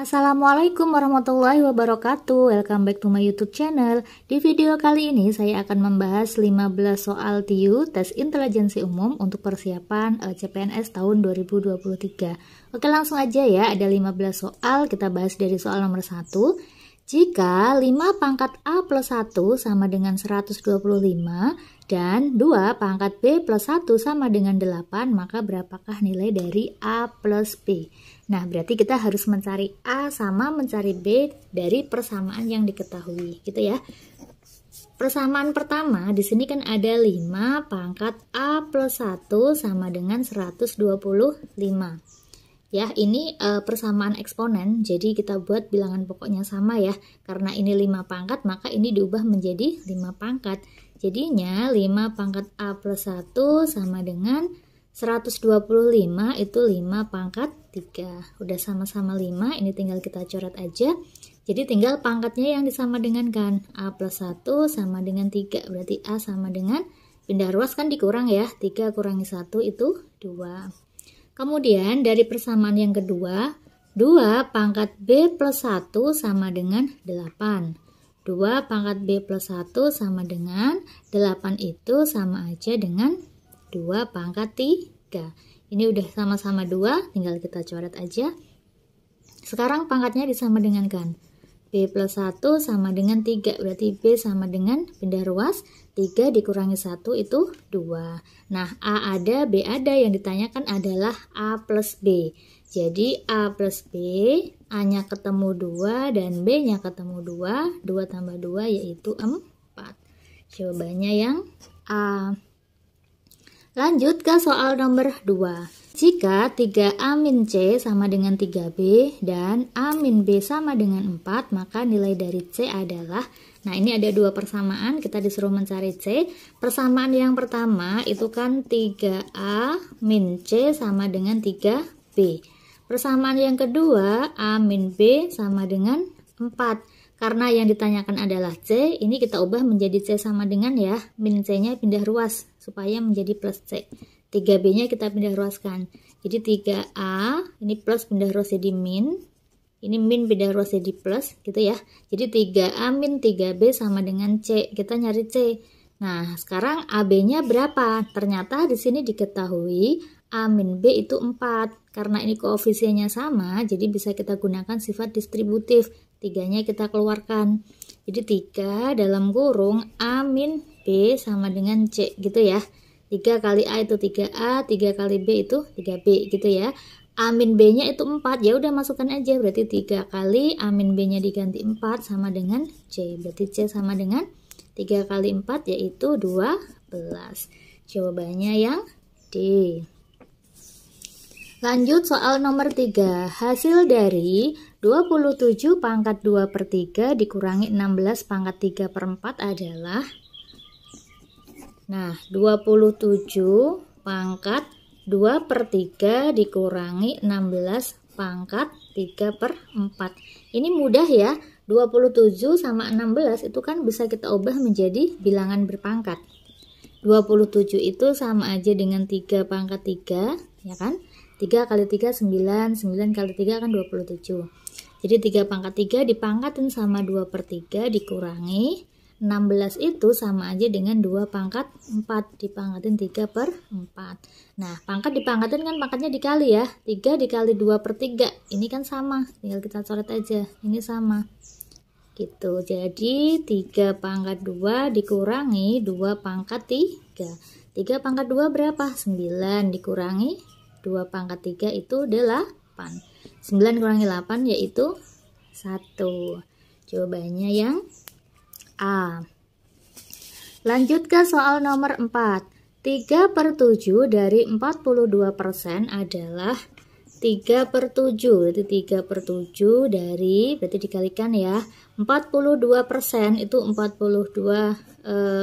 Assalamualaikum warahmatullahi wabarakatuh. Welcome back to my YouTube channel. Di video kali ini saya akan membahas 15 soal TIU tes intelijensi umum untuk persiapan CPNS tahun 2023. Oke, langsung aja ya. Ada 15 soal. Kita bahas dari soal nomor 1. Jika 5 pangkat A plus 1 sama dengan 125 dan 2 pangkat B plus 1 sama dengan 8, maka berapakah nilai dari A plus B? Nah, berarti kita harus mencari A sama mencari B dari persamaan yang diketahui, gitu ya. Persamaan pertama, di sini kan ada 5 pangkat A plus 1 sama dengan 125. Ya, ini persamaan eksponen, jadi kita buat bilangan pokoknya sama ya. Karena ini 5 pangkat, maka ini diubah menjadi 5 pangkat. Jadinya 5 pangkat A plus 1 sama dengan 125 itu 5 pangkat 3. Udah sama-sama 5, ini tinggal kita coret aja. Jadi tinggal pangkatnya yang disama dengan kan. A plus 1 sama dengan 3, berarti A sama dengan, pindah ruas kan dikurang ya. 3 kurangi 1 itu 2. Kemudian dari persamaan yang kedua, 2 pangkat B plus 1 sama dengan 8. 2 pangkat B plus 1 sama dengan 8 itu sama aja dengan 2 pangkat 3. Ini udah sama-sama 2, tinggal kita coret aja. Sekarang pangkatnya disama dengan kan. B plus 1 sama dengan 3, berarti B sama dengan, pindah ruas, 3 dikurangi 1 itu 2. Nah, A ada, B ada, yang ditanyakan adalah A plus B. Jadi A plus B, A-nya ketemu 2 dan B-nya ketemu 2, 2 tambah 2 yaitu 4. Jawabannya yang A. Lanjut ke soal nomor 2. Jika 3A min C sama dengan 3B dan A min B sama dengan 4, maka nilai dari C adalah, nah ini ada 2 persamaan, kita disuruh mencari C. Persamaan yang pertama itu kan 3A min C sama dengan 3B. Persamaan yang kedua, A min B sama dengan 4. Karena yang ditanyakan adalah C, ini kita ubah menjadi C sama dengan ya, min C-nya pindah ruas supaya menjadi plus C. 3B-nya kita pindah ruaskan. Jadi 3A, ini plus pindah ruas jadi min, ini min pindah ruas jadi plus, gitu ya. Jadi 3A min 3B sama dengan C. Kita nyari C. Nah, sekarang AB-nya berapa? Ternyata di sini diketahui A min B itu 4. Karena ini koefisiennya sama, jadi bisa kita gunakan sifat distributif. 3-nya kita keluarkan. Jadi 3 dalam kurung A min B sama dengan C, gitu ya. 3 kali A itu 3A, 3 kali B itu 3B, gitu ya. A min B-nya itu 4, ya udah masukkan aja. Berarti 3 kali A min B-nya diganti 4 sama dengan C. Berarti C sama dengan 3 kali 4 yaitu 12. Jawabannya yang D. Lanjut soal nomor 3. Hasil dari 27 pangkat 2 per 3 dikurangi 16 pangkat 3 per 4 adalah, nah 27 pangkat 2 per 3 dikurangi 16 pangkat 3 per 4. Ini mudah ya, 27 sama 16 itu kan bisa kita ubah menjadi bilangan berpangkat. 27 itu sama aja dengan 3 pangkat 3, ya kan? 3 kali 3 9, 9 kali 3 kan 27. Jadi 3 pangkat 3 dipangkatin sama 2 per 3 dikurangi 16 itu sama aja dengan 2 pangkat 4 dipangkatin 3 per 4. Nah, pangkat dipangkatin kan pangkatnya dikali ya. 3 dikali 2 per 3. Ini kan sama, tinggal kita coret aja. Ini sama. Gitu. Jadi 3 pangkat 2 dikurangi 2 pangkat 3. 3 pangkat 2 berapa? 9 dikurangi 2 pangkat 3 itu 8. 9 kurangi 8 yaitu 1. Jawabannya yang A. Lanjut ke soal nomor 4. 3 per 7 dari 42% adalah 3 per 7. Berarti 3 per 7 dari, berarti dikalikan ya, 42% itu 42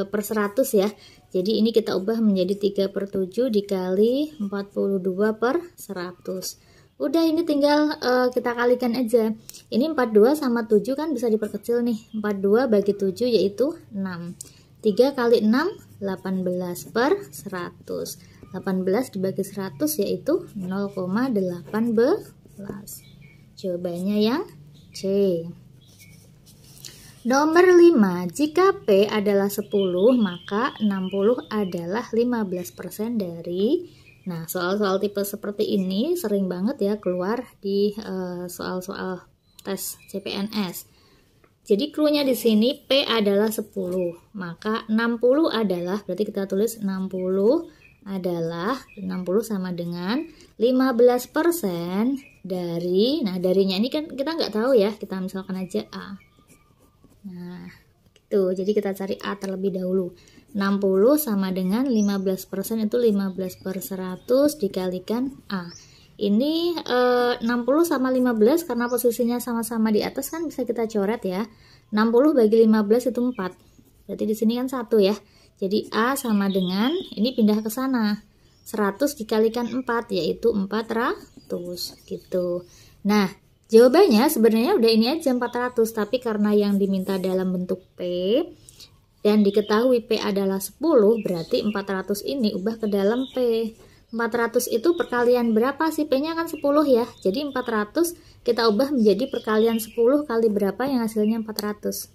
per 100 ya. Jadi ini kita ubah menjadi 3 per 7 dikali 42 per 100. Udah, ini tinggal kita kalikan aja. Ini 42 sama 7 kan bisa diperkecil nih. 42 bagi 7 yaitu 6. 3 kali 6 18 per 100. 18 dibagi 100 yaitu 0,18. Jawabannya yang C. Nomor 5, jika P adalah 10, maka 60 adalah 15% dari. Nah, soal-soal tipe seperti ini sering banget ya keluar di soal-soal tes CPNS. Jadi cluenya di sini P adalah 10, maka 60 adalah, berarti kita tulis 60 adalah 60 sama dengan 15% dari, nah darinya ini kan kita nggak tahu ya, kita misalkan aja A. Nah, gitu. Jadi kita cari A terlebih dahulu. 60 sama dengan 15% itu 15 per 100 dikalikan A. Ini 60 sama 15 karena posisinya sama-sama di atas kan bisa kita coret ya. 60 bagi 15 itu 4. Berarti di sini kan 1 ya. Jadi A sama dengan, ini pindah ke sana. 100 dikalikan 4 yaitu 400 gitu. Nah, jawabannya sebenarnya udah ini aja 400, tapi karena yang diminta dalam bentuk P dan diketahui P adalah 10, berarti 400 ini ubah ke dalam P. 400 itu perkalian berapa sih? P-nya kan 10 ya. Jadi 400 kita ubah menjadi perkalian 10 kali berapa yang hasilnya 400.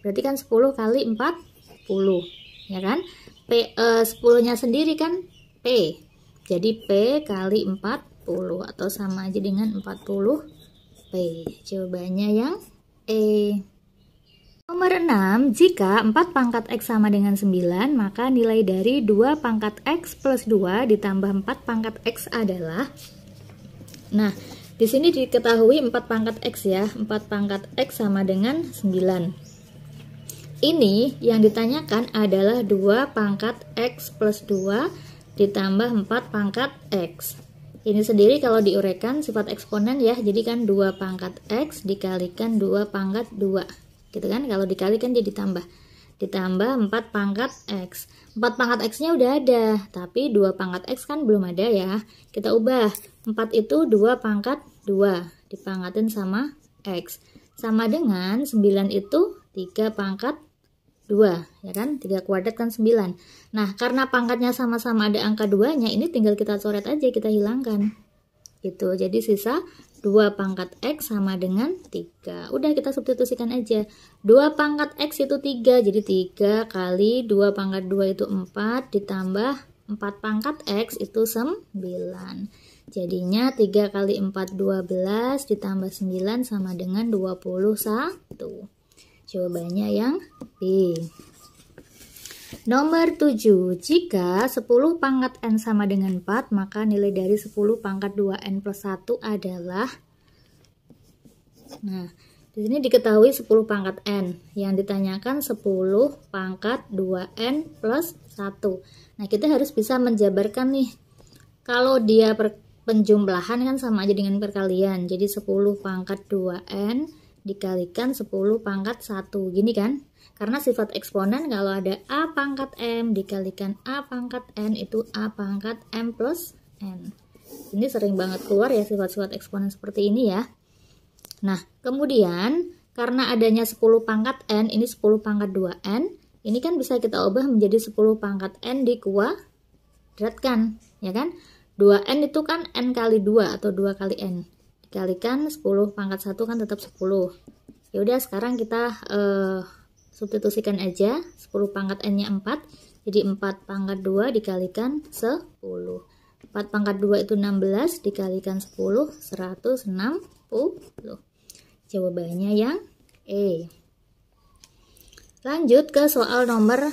Berarti kan 10 kali 40, ya kan? P 10-nya sendiri kan P. Jadi P kali 40 atau sama aja dengan 40 P. Jawabannya yang E. Nomor 6, jika 4 pangkat X sama dengan 9, maka nilai dari 2 pangkat X plus 2 ditambah 4 pangkat X adalah. Nah, di sini diketahui 4 pangkat X ya. 4 pangkat X sama dengan 9. Ini yang ditanyakan adalah 2 pangkat X plus 2 ditambah 4 pangkat X. Ini sendiri kalau diuraikan sifat eksponen ya, jadi kan 2 pangkat X dikalikan 2 pangkat 2. Gitu kan, kalau dikalikan jadi ditambah 4 pangkat X. 4 pangkat X-nya udah ada, tapi 2 pangkat X kan belum ada ya. Kita ubah, 4 itu 2 pangkat 2, dipangkatin sama X. Sama dengan 9 itu 3 pangkat 2, ya kan? 3 kuadrat kan 9. Nah, karena pangkatnya sama-sama ada angka 2-nya, ini tinggal kita coret aja, kita hilangkan. Gitu. Jadi sisa 2 pangkat X sama dengan 3. Udah kita substitusikan aja. 2 pangkat X itu 3, jadi 3 kali 2 pangkat 2 itu 4, ditambah 4 pangkat X itu 9. Jadinya 3 kali 4, 12, ditambah 9 sama dengan 21. Jawabannya yang B. Nomor 7, jika 10 pangkat N sama dengan 4, maka nilai dari 10 pangkat 2N plus 1 adalah. Nah, di sini diketahui 10 pangkat N. Yang ditanyakan 10 pangkat 2N plus 1. Nah, kita harus bisa menjabarkan nih. Kalau dia penjumlahan kan sama aja dengan perkalian. Jadi 10 pangkat 2N dikalikan 10 pangkat 1, gini kan? Karena sifat eksponen kalau ada A pangkat M dikalikan A pangkat N itu A pangkat M plus N. Ini sering banget keluar ya sifat-sifat eksponen seperti ini ya. Nah, kemudian karena adanya 10 pangkat N, ini 10 pangkat 2N, ini kan bisa kita ubah menjadi 10 pangkat N dikuadratkan, ya kan? 2N itu kan N kali 2 atau 2 kali N. Dikalikan 10 pangkat 1 kan tetap 10. Ya udah sekarang kita substitusikan aja. 10 pangkat N-nya 4. Jadi 4 pangkat 2 dikalikan 10. 4 pangkat 2 itu 16 dikalikan 10, 160. Jawabannya yang E. Lanjut ke soal nomor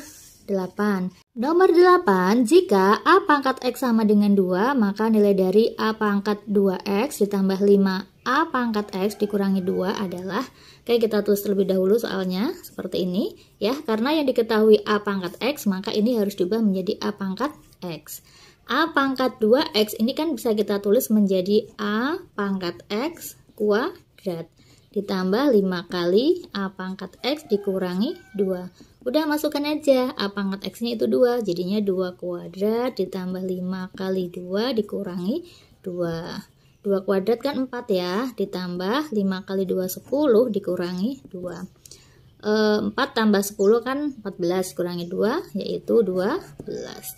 8. Nomor 8, jika A pangkat X sama dengan 2, maka nilai dari A pangkat 2X ditambah 5A pangkat X dikurangi 2 adalah, kayak kita tulis terlebih dahulu soalnya, seperti ini, ya, karena yang diketahui A pangkat X, maka ini harus diubah menjadi A pangkat X. A pangkat 2X ini kan bisa kita tulis menjadi A pangkat X kuadrat, ditambah 5 kali A pangkat X dikurangi 2. Udah masukkan aja, A pangkat X-nya itu 2, jadinya 2 kuadrat ditambah 5 kali 2 dikurangi 2. 2 kuadrat kan 4 ya, ditambah 5 kali 2, 10 dikurangi 2. 4 tambah 10 kan 14, kurangi 2 yaitu 12.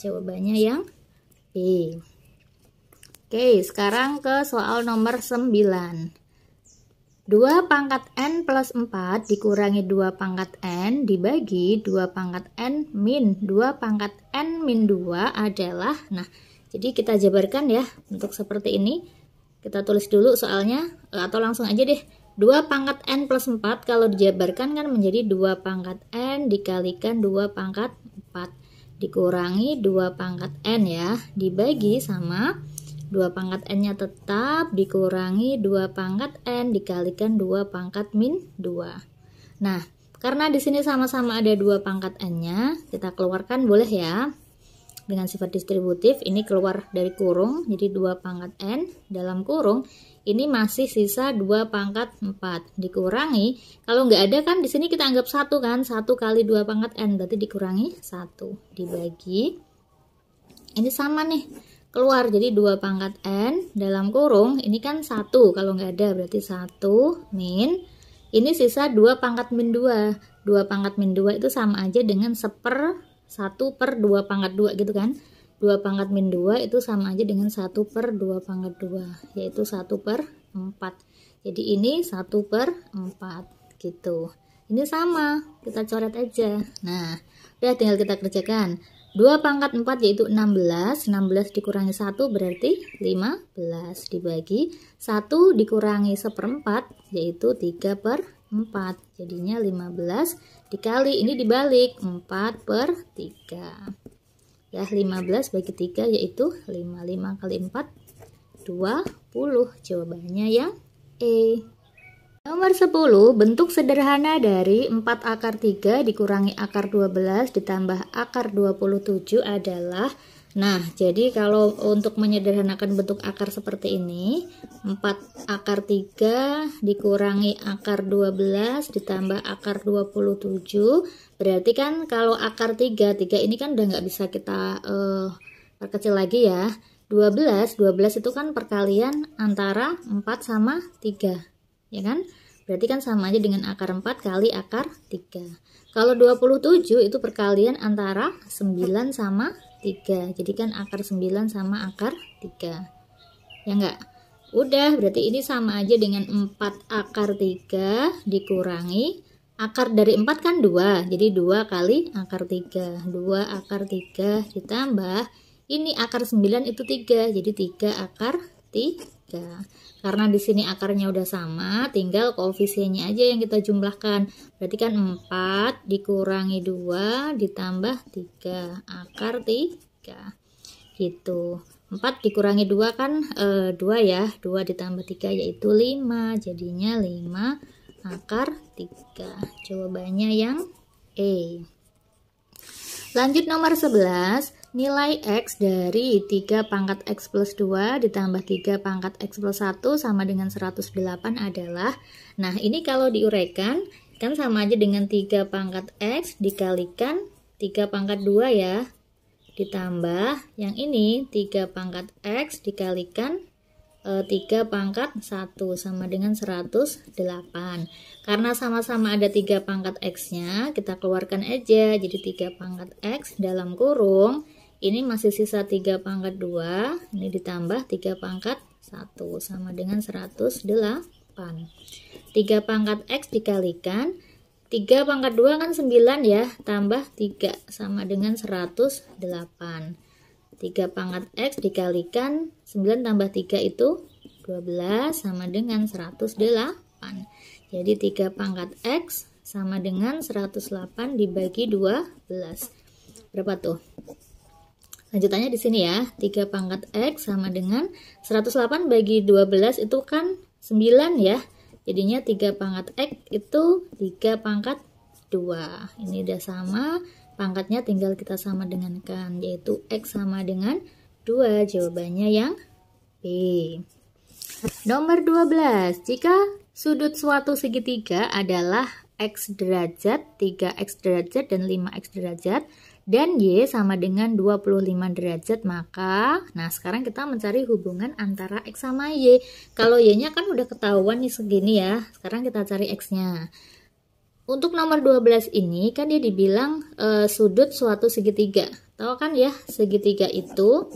Jawabannya yang B. Oke, sekarang ke soal nomor 9. 2 pangkat N plus 4 dikurangi 2 pangkat N dibagi 2 pangkat N min 2 pangkat N min 2 adalah, nah jadi kita jabarkan ya untuk seperti ini. Kita tulis dulu soalnya, atau langsung aja deh. 2 pangkat N plus 4 kalau dijabarkan kan menjadi 2 pangkat N dikalikan 2 pangkat 4 dikurangi 2 pangkat N ya, dibagi sama 2 pangkat N nya tetap dikurangi 2 pangkat N dikalikan 2 pangkat min 2. Nah, karena di sini sama-sama ada 2 pangkat N nya, kita keluarkan boleh ya. Dengan sifat distributif ini keluar dari kurung, jadi 2 pangkat N dalam kurung ini masih sisa 2 pangkat 4 dikurangi, kalau nggak ada kan di sini kita anggap 1 kan, 1 kali 2 pangkat N berarti dikurangi 1 dibagi ini sama nih, keluar jadi 2 pangkat N dalam kurung ini kan 1, kalau nggak ada berarti 1 min ini sisa 2 pangkat min 2. 2 pangkat min 2 itu sama aja dengan 1/2 pangkat 2 gitu kan. 2 pangkat min 2 itu sama aja dengan 1/2 pangkat 2, yaitu 1/4. Jadi ini 1/4 gitu. Ini sama, kita coret aja. Nah, udah tinggal kita kerjakan. 2 pangkat 4 yaitu 16. 16 dikurangi 1 berarti 15 dibagi 1 dikurangi 1/4 yaitu 3/4. Jadinya 15 dikali ini dibalik 4/3. Ya, 15 bagi 3 yaitu 5. 5 kali 4 20. Jawabannya yang E. Nomor 10, bentuk sederhana dari 4 akar 3 dikurangi akar 12 ditambah akar 27 adalah, nah jadi kalau untuk menyederhanakan bentuk akar seperti ini, 4 akar 3 dikurangi akar 12 ditambah akar 27, berarti kan kalau akar 3 ini kan udah nggak bisa kita perkecil lagi ya. 12 itu kan perkalian antara 4 sama 3. Ya kan? Berarti kan sama aja dengan akar 4 kali akar 3. Kalau 27 itu perkalian antara 9 sama 3. Jadi kan akar 9 sama akar 3. Ya enggak? Udah, berarti ini sama aja dengan 4 akar 3 dikurangi akar dari 4 kan 2. Jadi 2 kali akar 3. 2 akar 3 ditambah ini akar 9 itu 3. Jadi 3 akar 3. Karena di sini akarnya udah sama, tinggal koefisiennya aja yang kita jumlahkan. Berarti kan 4 dikurangi 2 ditambah 3 akar 3. Gitu. 4 dikurangi 2 kan 2 ya. 2 ditambah 3 yaitu 5. Jadinya 5 akar 3. Jawabannya yang E. Lanjut nomor 11. Nilai X dari 3 pangkat X plus 2 ditambah 3 pangkat X plus 1 sama dengan 108 adalah, nah ini kalau diuraikan kan sama aja dengan 3 pangkat X dikalikan 3 pangkat 2 ya, ditambah yang ini 3 pangkat X dikalikan 3 pangkat 1 sama dengan 108. Karena sama-sama ada 3 pangkat X-nya, kita keluarkan aja. Jadi 3 pangkat X dalam kurung, ini masih sisa 3 pangkat 2, ini ditambah 3 pangkat 1 sama dengan 108. 3 pangkat X dikalikan 3 pangkat 2 kan 9 ya, tambah 3 sama dengan 108. 3 pangkat X dikalikan 9 tambah 3 itu 12 sama dengan 108. Jadi 3 pangkat X sama dengan 108 dibagi 12. Berapa tuh? Lanjutannya di sini ya. 3 pangkat X sama dengan 108 bagi 12 itu kan 9 ya. Jadinya 3 pangkat X itu 3 pangkat 2. Ini udah sama. Pangkatnya tinggal kita sama dengankan, yaitu X sama dengan 2. Jawabannya yang B. Nomor 12. Jika sudut suatu segitiga adalah X derajat, 3X derajat, dan 5X derajat, dan Y sama dengan 25 derajat, maka, nah sekarang kita mencari hubungan antara X sama Y. Kalau Y-nya kan udah ketahuan nih segini ya, sekarang kita cari X-nya. Untuk nomor 12 ini kan dia dibilang sudut suatu segitiga. Tahu kan ya, segitiga itu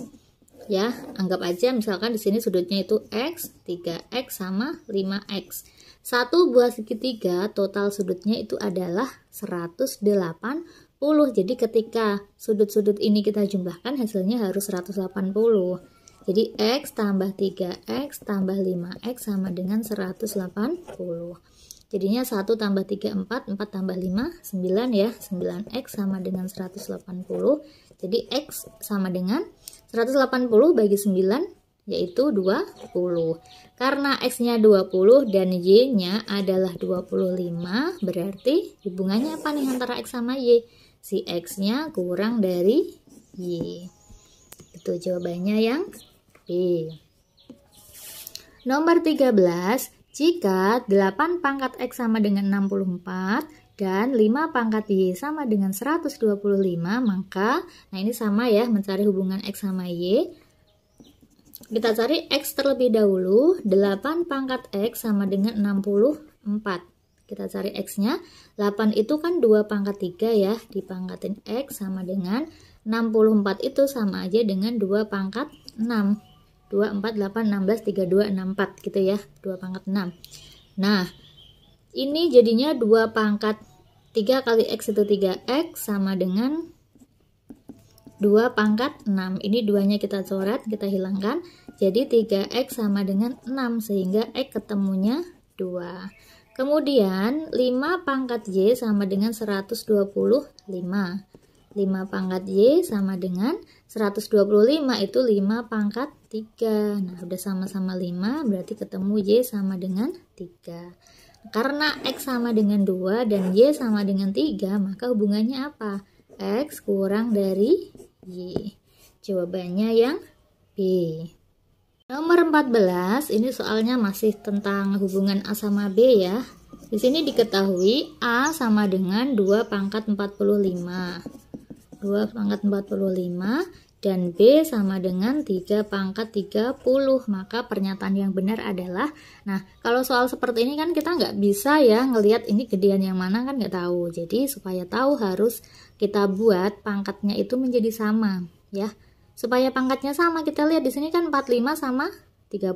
ya, anggap aja misalkan di sini sudutnya itu X, 3X sama 5X. Satu buah segitiga total sudutnya itu adalah 180. Jadi ketika sudut-sudut ini kita jumlahkan hasilnya harus 180. Jadi X tambah 3X tambah 5X sama dengan 180. Jadinya 1 tambah 3 4, 4 tambah 5 9 ya. 9X sama dengan 180. Jadi X sama dengan 180 bagi 9 yaitu 20. Karena X-nya 20 dan Y-nya adalah 25, berarti hubungannya apa nih antara X sama Y? Si X-nya kurang dari Y. Itu jawabannya yang B. Nomor 13, jika 8 pangkat X sama dengan 64 dan 5 pangkat Y sama dengan 125, maka, nah ini sama ya, mencari hubungan X sama Y. Kita cari X terlebih dahulu. 8 pangkat X sama dengan 64. Kita cari X-nya. 8 itu kan 2 pangkat 3 ya. Dipangkatin X sama dengan 64 itu sama aja dengan 2 pangkat 6. 2, 4, 8, 16, 32, 64 gitu ya. 2 pangkat 6. Nah, ini jadinya 2 pangkat 3 kali X itu 3X sama dengan 2 pangkat 6. Ini duanya kita coret, kita hilangkan. Jadi 3X sama dengan 6 sehingga X ketemunya 2. Kemudian 5 pangkat Y sama dengan 125. 5 pangkat Y sama dengan 125 itu 5 pangkat 3. Nah, udah sama-sama 5 berarti ketemu Y sama dengan 3. Karena X sama dengan 2 dan Y sama dengan 3, maka hubungannya apa? X kurang dari Y. Jawabannya yang B. Nomor 14, ini soalnya masih tentang hubungan A sama B ya. Di sini diketahui A sama dengan 2 pangkat 45. 2 pangkat 45 dan B sama dengan 3 pangkat 30. Maka pernyataan yang benar adalah, nah kalau soal seperti ini kan kita nggak bisa ya ngelihat ini gedean yang mana kan nggak tahu. Jadi supaya tahu harus kita buat pangkatnya itu menjadi sama ya. Supaya pangkatnya sama, kita lihat di sini kan 45 sama 30.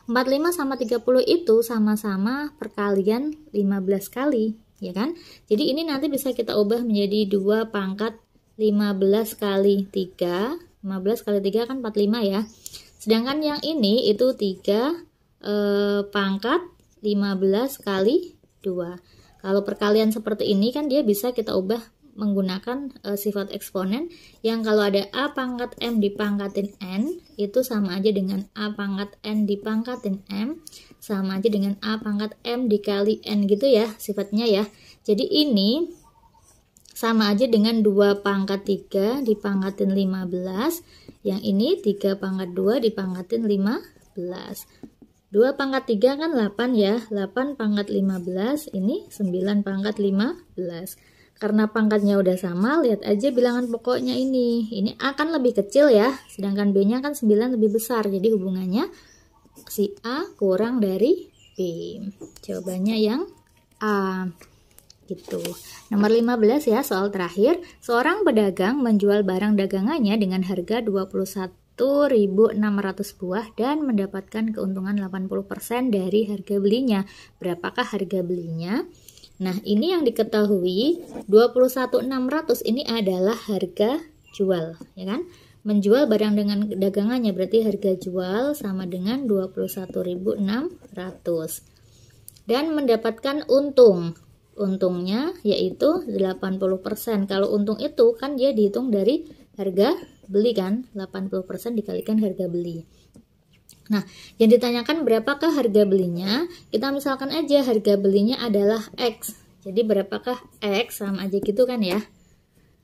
45 sama 30 itu sama-sama perkalian 15 kali, ya kan? Jadi ini nanti bisa kita ubah menjadi 2 pangkat 15 kali 3. 15 kali 3 kan 45 ya. Sedangkan yang ini itu 3 pangkat 15 kali 2. Kalau perkalian seperti ini kan dia bisa kita ubah menggunakan sifat eksponen yang kalau ada A pangkat M dipangkatin N itu sama aja dengan A pangkat N dipangkatin M sama aja dengan A pangkat M dikali N gitu ya sifatnya ya. Jadi ini sama aja dengan 2 pangkat 3 dipangkatin 15, yang ini 3 pangkat 2 dipangkatin 15. 2 pangkat 3 kan 8 ya, 8 pangkat 15, ini 9 pangkat 15. Karena pangkatnya udah sama, lihat aja bilangan pokoknya ini. Ini A kan lebih kecil ya, sedangkan B-nya kan 9 lebih besar. Jadi hubungannya si A kurang dari B. Jawabannya yang A. Gitu. Nomor 15 ya, soal terakhir. Seorang pedagang menjual barang dagangannya dengan harga 21.600 buah dan mendapatkan keuntungan 80% dari harga belinya. Berapakah harga belinya? Nah, ini yang diketahui 21.600 ini adalah harga jual, ya kan? Menjual barang dengan dagangannya berarti harga jual sama dengan 21.600. Dan mendapatkan untung. Untungnya yaitu 80%. Kalau untung itu kan dia dihitung dari harga beli kan, 80% dikalikan harga beli. Nah, yang ditanyakan berapakah harga belinya? Kita misalkan aja harga belinya adalah X. Jadi berapakah X, sama aja gitu kan ya.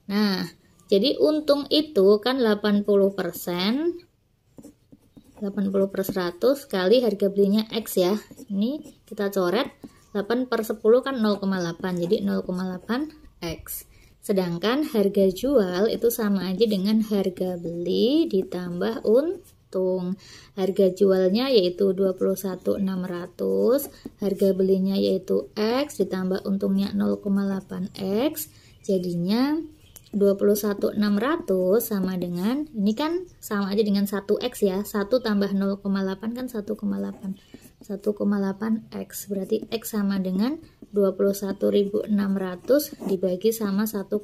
Nah, jadi untung itu kan 80%. 80 per 100 kali harga belinya X ya. Ini kita coret. 8 per 10 kan 0,8. Jadi 0,8 X. Sedangkan harga jual itu sama aja dengan harga beli ditambah untung. hitung. Harga jualnya yaitu 21.600, harga belinya yaitu X ditambah untungnya 0,8X, jadinya 21.600 sama dengan, ini kan sama aja dengan 1X ya, 1 tambah 0,8 kan 1,8, 1,8X, berarti X sama dengan 21.600 dibagi sama 1,8.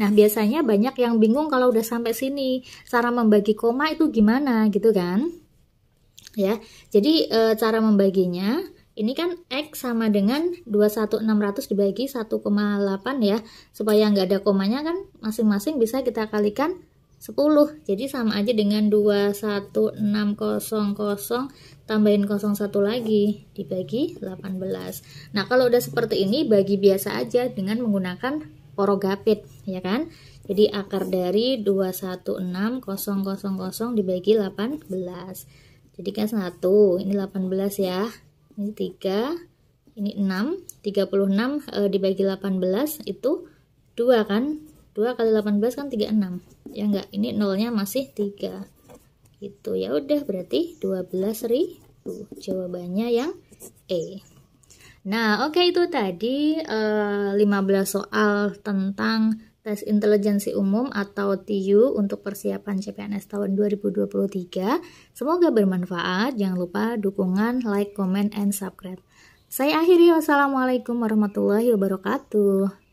Nah, biasanya banyak yang bingung kalau udah sampai sini, cara membagi koma itu gimana gitu kan ya. Jadi cara membaginya, ini kan X sama dengan 21.600 dibagi 1,8 ya. Supaya nggak ada komanya kan masing-masing bisa kita kalikan 10. Jadi sama aja dengan 21.600 tambahin 01 lagi dibagi 18. Nah, kalau udah seperti ini bagi biasa aja dengan menggunakan porogapit ya kan. Jadi akar dari 216.000 dibagi 18. Jadi kan 1, ini 18 ya. Ini 3, ini 6, 36 dibagi 18 itu 2 kan, 2 kali 18 kan 36 ya enggak, ini nolnya masih 3 gitu ya. Udah berarti 12.000, jawabannya yang E. Nah oke, itu tadi 15 soal tentang tes intelijensi umum atau TIU untuk persiapan CPNS tahun 2023. Semoga bermanfaat. Jangan lupa dukungan, like, comment, and subscribe. Saya akhiri. Wassalamualaikum warahmatullahi wabarakatuh.